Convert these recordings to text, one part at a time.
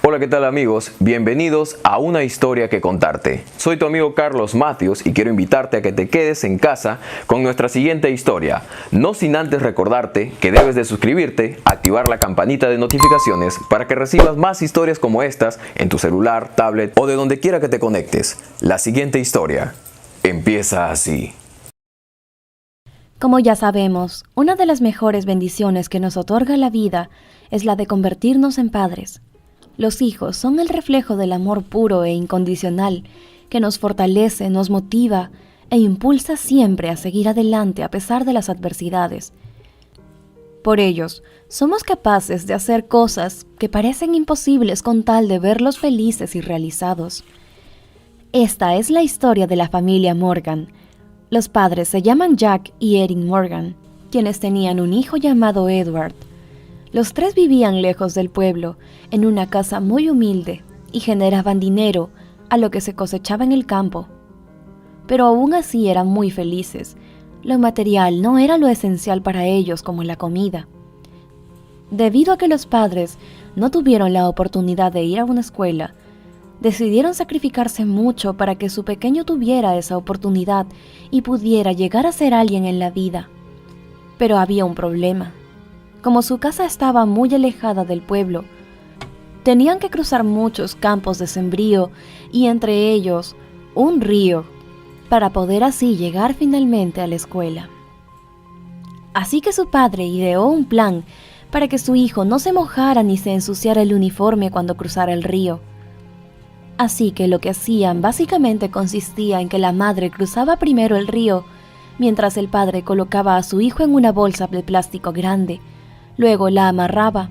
Hola, ¿qué tal amigos? Bienvenidos a Una Historia que Contarte. Soy tu amigo Carlos Matthews y quiero invitarte a que te quedes en casa con nuestra siguiente historia. No sin antes recordarte que debes de suscribirte, activar la campanita de notificaciones para que recibas más historias como estas en tu celular, tablet o de donde quiera que te conectes. La siguiente historia empieza así. Como ya sabemos, una de las mejores bendiciones que nos otorga la vida es la de convertirnos en padres. Los hijos son el reflejo del amor puro e incondicional que nos fortalece, nos motiva e impulsa siempre a seguir adelante a pesar de las adversidades. Por ellos, somos capaces de hacer cosas que parecen imposibles con tal de verlos felices y realizados. Esta es la historia de la familia Morgan. Los padres se llaman Jack y Erin Morgan, quienes tenían un hijo llamado Edward. Los tres vivían lejos del pueblo, en una casa muy humilde, y generaban dinero a lo que se cosechaba en el campo. Pero aún así eran muy felices. Lo material no era lo esencial para ellos como la comida. Debido a que los padres no tuvieron la oportunidad de ir a una escuela, decidieron sacrificarse mucho para que su pequeño tuviera esa oportunidad y pudiera llegar a ser alguien en la vida. Pero había un problema. Como su casa estaba muy alejada del pueblo, tenían que cruzar muchos campos de sembrío y entre ellos un río para poder así llegar finalmente a la escuela. Así que su padre ideó un plan para que su hijo no se mojara ni se ensuciara el uniforme cuando cruzara el río. Así que lo que hacían básicamente consistía en que la madre cruzaba primero el río, mientras el padre colocaba a su hijo en una bolsa de plástico grande. Luego la amarraba.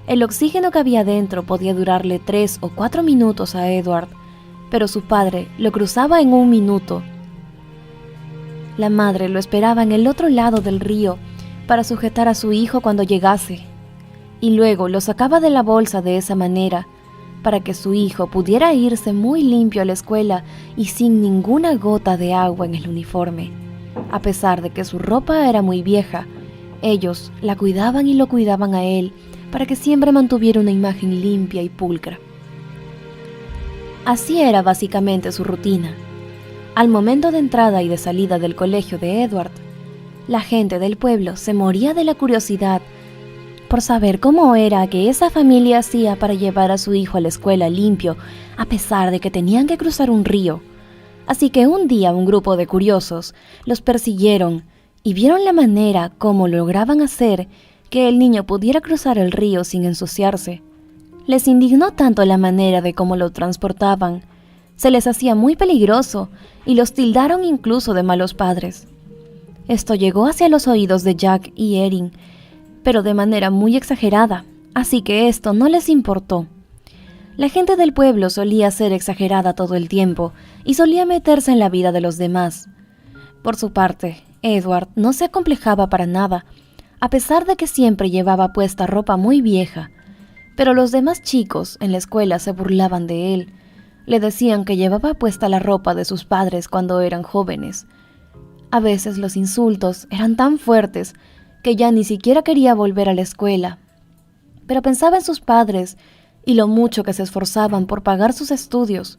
El oxígeno que había dentro podía durarle 3 o 4 minutos a Edward, pero su padre lo cruzaba en 1 minuto. La madre lo esperaba en el otro lado del río para sujetar a su hijo cuando llegase, y luego lo sacaba de la bolsa de esa manera, para que su hijo pudiera irse muy limpio a la escuela y sin ninguna gota de agua en el uniforme. A pesar de que su ropa era muy vieja, ellos la cuidaban y lo cuidaban a él para que siempre mantuviera una imagen limpia y pulcra. Así era básicamente su rutina. Al momento de entrada y de salida del colegio de Edward, la gente del pueblo se moría de la curiosidad por saber cómo era que esa familia hacía para llevar a su hijo a la escuela limpio, a pesar de que tenían que cruzar un río. Así que un día un grupo de curiosos los persiguieron y vieron la manera como lograban hacer que el niño pudiera cruzar el río sin ensuciarse. Les indignó tanto la manera de cómo lo transportaban. Se les hacía muy peligroso y los tildaron incluso de malos padres. Esto llegó hacia los oídos de Jack y Erin, pero de manera muy exagerada, así que esto no les importó. La gente del pueblo solía ser exagerada todo el tiempo y solía meterse en la vida de los demás. Por su parte, Edward no se acomplejaba para nada, a pesar de que siempre llevaba puesta ropa muy vieja, pero los demás chicos en la escuela se burlaban de él. Le decían que llevaba puesta la ropa de sus padres cuando eran jóvenes. A veces los insultos eran tan fuertes que ya ni siquiera quería volver a la escuela. Pero pensaba en sus padres y lo mucho que se esforzaban por pagar sus estudios.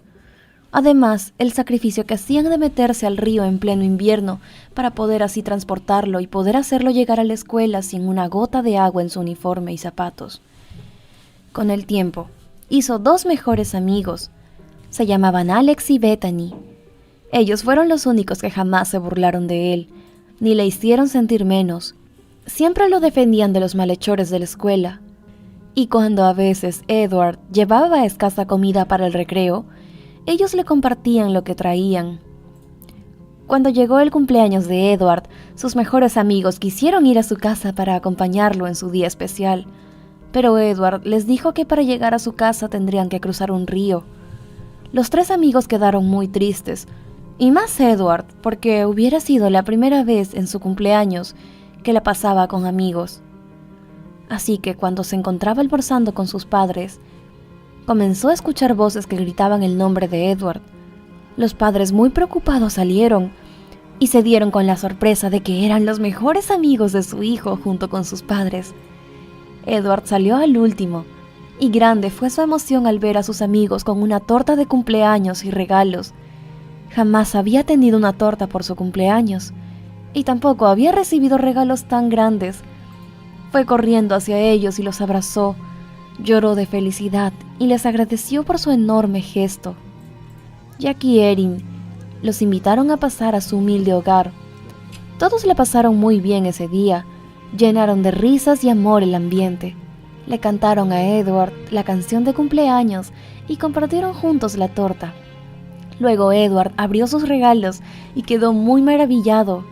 Además, el sacrificio que hacían de meterse al río en pleno invierno para poder así transportarlo y poder hacerlo llegar a la escuela sin una gota de agua en su uniforme y zapatos. Con el tiempo, hizo 2 mejores amigos. Se llamaban Alex y Bethany. Ellos fueron los únicos que jamás se burlaron de él, ni le hicieron sentir menos. Siempre lo defendían de los malhechores de la escuela. Y cuando a veces Edward llevaba escasa comida para el recreo, ellos le compartían lo que traían. Cuando llegó el cumpleaños de Edward, sus mejores amigos quisieron ir a su casa para acompañarlo en su día especial, pero Edward les dijo que para llegar a su casa tendrían que cruzar un río. Los 3 amigos quedaron muy tristes, y más Edward, porque hubiera sido la primera vez en su cumpleaños que la pasaba con amigos. Así que cuando se encontraba almorzando con sus padres, comenzó a escuchar voces que gritaban el nombre de Edward. Los padres muy preocupados salieron y se dieron con la sorpresa de que eran los mejores amigos de su hijo junto con sus padres. Edward salió al último y grande fue su emoción al ver a sus amigos con una torta de cumpleaños y regalos. Jamás había tenido una torta por su cumpleaños, y tampoco había recibido regalos tan grandes. Fue corriendo hacia ellos y los abrazó, lloró de felicidad y les agradeció por su enorme gesto. Jack y Erin los invitaron a pasar a su humilde hogar. Todos la pasaron muy bien ese día, llenaron de risas y amor el ambiente. Le cantaron a Edward la canción de cumpleaños y compartieron juntos la torta. Luego Edward abrió sus regalos y quedó muy maravillado.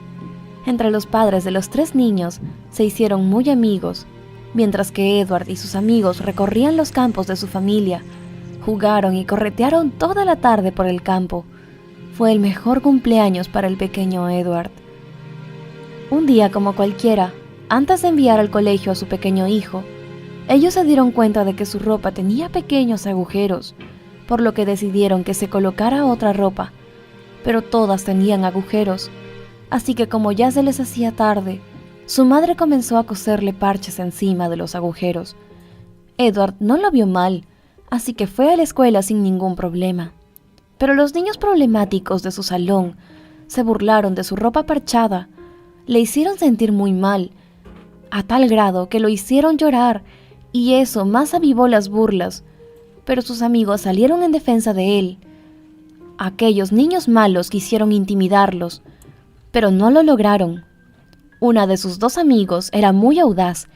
Entre los padres de los 3 niños se hicieron muy amigos, mientras que Edward y sus amigos recorrían los campos de su familia. Jugaron y corretearon toda la tarde por el campo. Fue el mejor cumpleaños para el pequeño Edward. Un día como cualquiera, antes de enviar al colegio a su pequeño hijo, ellos se dieron cuenta de que su ropa tenía pequeños agujeros, por lo que decidieron que se colocara otra ropa, pero todas tenían agujeros, así que como ya se les hacía tarde, su madre comenzó a coserle parches encima de los agujeros. Edward no lo vio mal, así que fue a la escuela sin ningún problema. Pero los niños problemáticos de su salón se burlaron de su ropa parchada, le hicieron sentir muy mal, a tal grado que lo hicieron llorar, y eso más avivó las burlas. Pero sus amigos salieron en defensa de él. Aquellos niños malos quisieron intimidarlos, pero no lo lograron. Una de sus 2 amigos era muy audaz,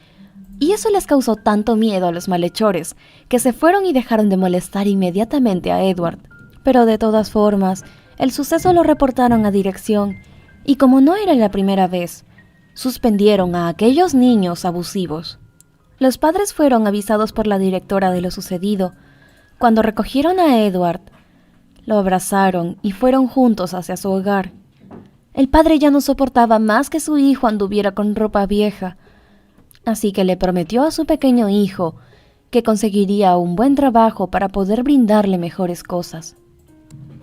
y eso les causó tanto miedo a los malhechores que se fueron y dejaron de molestar inmediatamente a Edward. Pero de todas formas, el suceso lo reportaron a dirección, y como no era la primera vez, suspendieron a aquellos niños abusivos. Los padres fueron avisados por la directora de lo sucedido. Cuando recogieron a Edward, lo abrazaron y fueron juntos hacia su hogar. El padre ya no soportaba más que su hijo anduviera con ropa vieja, así que le prometió a su pequeño hijo que conseguiría un buen trabajo para poder brindarle mejores cosas.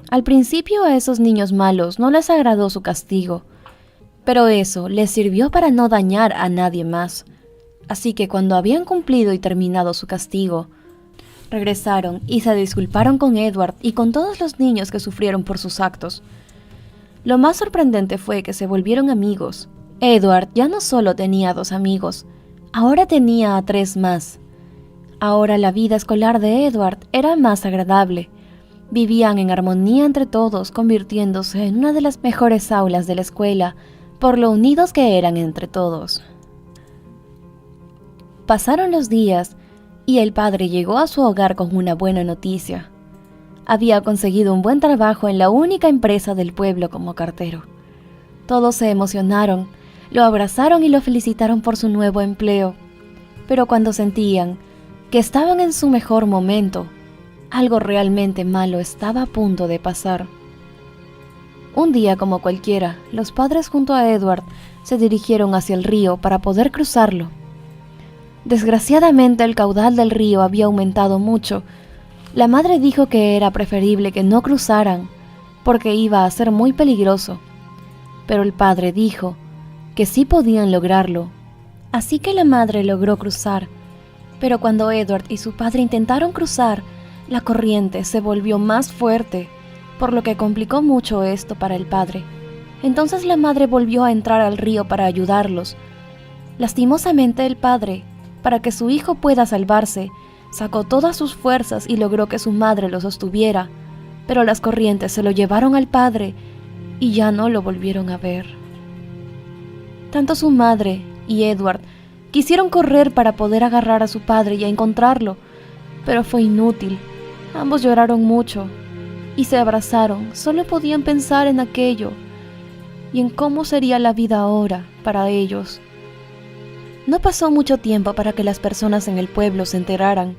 Al principio a esos niños malos no les agradó su castigo, pero eso les sirvió para no dañar a nadie más. Así que cuando habían cumplido y terminado su castigo, regresaron y se disculparon con Edward y con todos los niños que sufrieron por sus actos. Lo más sorprendente fue que se volvieron amigos. Edward ya no solo tenía 2 amigos, ahora tenía a 3 más. Ahora la vida escolar de Edward era más agradable. Vivían en armonía entre todos, convirtiéndose en una de las mejores aulas de la escuela, por lo unidos que eran entre todos. Pasaron los días y el padre llegó a su hogar con una buena noticia. Había conseguido un buen trabajo en la única empresa del pueblo como cartero. Todos se emocionaron, lo abrazaron y lo felicitaron por su nuevo empleo. Pero cuando sentían que estaban en su mejor momento, algo realmente malo estaba a punto de pasar. Un día como cualquiera, los padres junto a Edward se dirigieron hacia el río para poder cruzarlo. Desgraciadamente el caudal del río había aumentado mucho. La madre dijo que era preferible que no cruzaran, porque iba a ser muy peligroso. Pero el padre dijo que sí podían lograrlo. Así que la madre logró cruzar. Pero cuando Edward y su padre intentaron cruzar, la corriente se volvió más fuerte, por lo que complicó mucho esto para el padre. Entonces la madre volvió a entrar al río para ayudarlos. Lastimosamente el padre, para que su hijo pueda salvarse, sacó todas sus fuerzas y logró que su madre lo sostuviera, pero las corrientes se lo llevaron al padre y ya no lo volvieron a ver. Tanto su madre y Edward quisieron correr para poder agarrar a su padre y a encontrarlo, pero fue inútil. Ambos lloraron mucho y se abrazaron. Solo podían pensar en aquello y en cómo sería la vida ahora para ellos. No pasó mucho tiempo para que las personas en el pueblo se enteraran.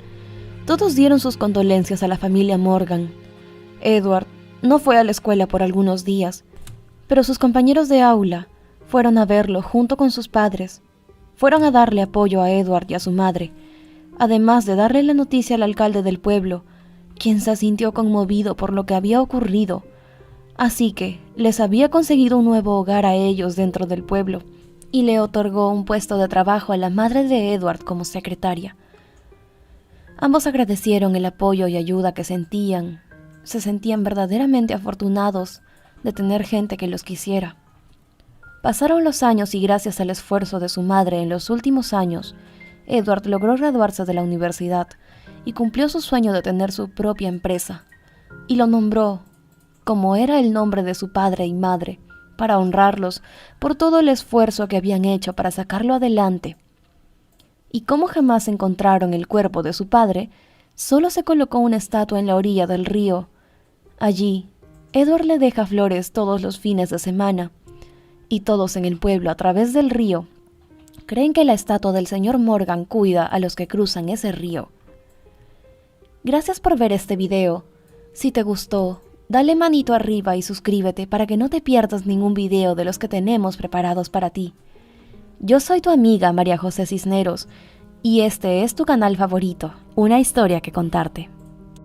Todos dieron sus condolencias a la familia Morgan. Edward no fue a la escuela por algunos días, pero sus compañeros de aula fueron a verlo junto con sus padres. Fueron a darle apoyo a Edward y a su madre, además de darle la noticia al alcalde del pueblo, quien se sintió conmovido por lo que había ocurrido. Así que les había conseguido un nuevo hogar a ellos dentro del pueblo, y le otorgó un puesto de trabajo a la madre de Edward como secretaria. Ambos agradecieron el apoyo y ayuda que sentían. Se sentían verdaderamente afortunados de tener gente que los quisiera. Pasaron los años y gracias al esfuerzo de su madre en los últimos años, Edward logró graduarse de la universidad y cumplió su sueño de tener su propia empresa. Y lo nombró, como era el nombre de su padre y madre, para honrarlos por todo el esfuerzo que habían hecho para sacarlo adelante. Y como jamás encontraron el cuerpo de su padre, solo se colocó una estatua en la orilla del río. Allí, Edward le deja flores todos los fines de semana, y todos en el pueblo a través del río creen que la estatua del señor Morgan cuida a los que cruzan ese río. Gracias por ver este video. Si te gustó, dale manito arriba y suscríbete para que no te pierdas ningún video de los que tenemos preparados para ti. Yo soy tu amiga María José Cisneros y este es tu canal favorito, Una Historia que Contarte.